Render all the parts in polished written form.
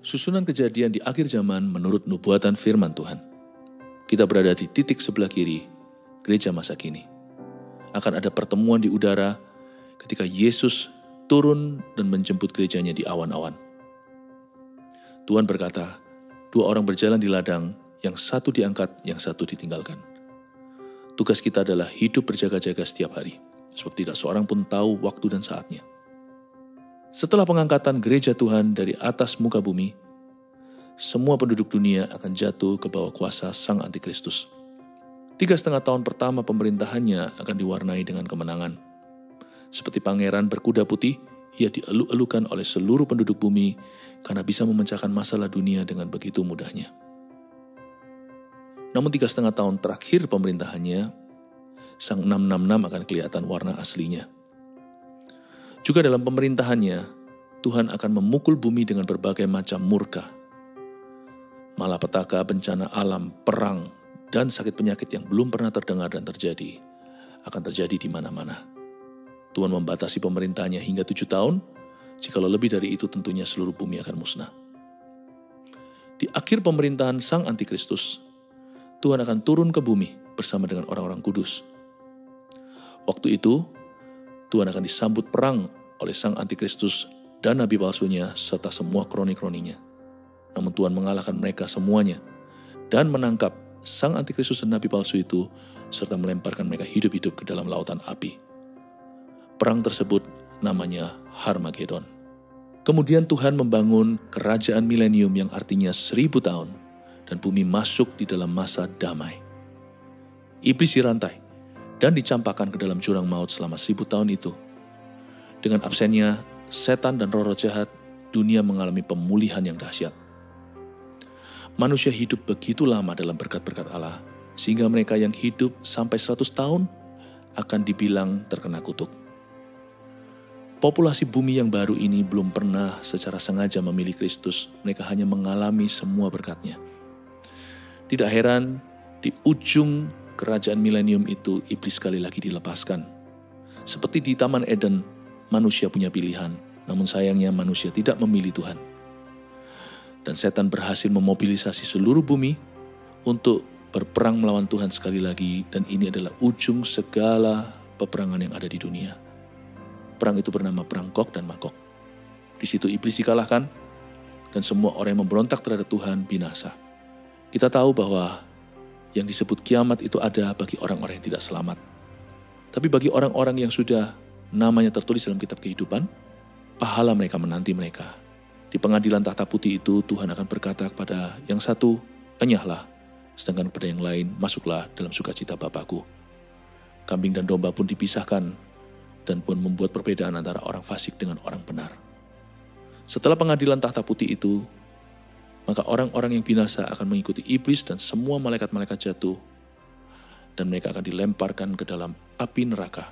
Susunan kejadian di akhir zaman menurut nubuatan firman Tuhan. Kita berada di titik sebelah kiri gereja masa kini. Akan ada pertemuan di udara ketika Yesus turun dan menjemput gerejanya di awan-awan. Tuhan berkata, 2 orang berjalan di ladang, yang satu diangkat, yang satu ditinggalkan. Tugas kita adalah hidup berjaga-jaga setiap hari, sebab tidak seorang pun tahu waktu dan saatnya. Setelah pengangkatan gereja Tuhan dari atas muka bumi, semua penduduk dunia akan jatuh ke bawah kuasa Sang Antikristus. 3,5 tahun pertama pemerintahannya akan diwarnai dengan kemenangan. Seperti pangeran berkuda putih, ia dieluk-elukan oleh seluruh penduduk bumi karena bisa memecahkan masalah dunia dengan begitu mudahnya. Namun 3,5 tahun terakhir pemerintahannya, Sang 666 akan kelihatan warna aslinya. Juga dalam pemerintahannya, Tuhan akan memukul bumi dengan berbagai macam murka. Malapetaka, bencana alam, perang, dan sakit penyakit yang belum pernah terdengar dan terjadi, akan terjadi di mana-mana. Tuhan membatasi pemerintahnya hingga 7 tahun, jikalau lebih dari itu tentunya seluruh bumi akan musnah. Di akhir pemerintahan Sang Antikristus, Tuhan akan turun ke bumi bersama dengan orang-orang kudus. Waktu itu, Tuhan akan disambut perang oleh Sang Antikristus dan nabi palsunya serta semua kroni-kroninya. Namun Tuhan mengalahkan mereka semuanya dan menangkap Sang Antikristus dan nabi palsu itu serta melemparkan mereka hidup-hidup ke dalam lautan api. Perang tersebut namanya Harmagedon. Kemudian Tuhan membangun kerajaan milenium yang artinya 1000 tahun dan bumi masuk di dalam masa damai. Iblis dirantai dan dicampakkan ke dalam jurang maut selama 1000 tahun itu. Dengan absennya setan dan roh-roh jahat, dunia mengalami pemulihan yang dahsyat. Manusia hidup begitu lama dalam berkat-berkat Allah, sehingga mereka yang hidup sampai 100 tahun akan dibilang terkena kutuk. Populasi bumi yang baru ini belum pernah secara sengaja memilih Kristus, mereka hanya mengalami semua berkat-Nya. Tidak heran, di ujung kerajaan milenium itu iblis sekali lagi dilepaskan. Seperti di Taman Eden, manusia punya pilihan, namun sayangnya manusia tidak memilih Tuhan. Dan setan berhasil memobilisasi seluruh bumi untuk berperang melawan Tuhan sekali lagi, dan ini adalah ujung segala peperangan yang ada di dunia. Perang itu bernama Perang Gog dan Magog. Di situ iblis dikalahkan, dan semua orang yang memberontak terhadap Tuhan binasa. Kita tahu bahwa yang disebut kiamat itu ada bagi orang-orang yang tidak selamat. Tapi bagi orang-orang yang sudah namanya tertulis dalam kitab kehidupan, pahala mereka menanti mereka. Di pengadilan tahta putih itu Tuhan akan berkata kepada yang satu, enyahlah, sedangkan kepada yang lain, masuklah dalam sukacita Bapakku. Kambing dan domba pun dipisahkan, dan pun membuat perbedaan antara orang fasik dengan orang benar. Setelah pengadilan tahta putih itu, maka orang-orang yang binasa akan mengikuti iblis dan semua malaikat-malaikat jatuh, dan mereka akan dilemparkan ke dalam api neraka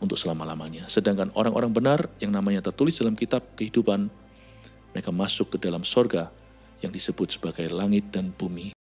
untuk selama-lamanya. Sedangkan orang-orang benar yang namanya tertulis dalam kitab kehidupan, mereka masuk ke dalam sorga yang disebut sebagai langit dan bumi.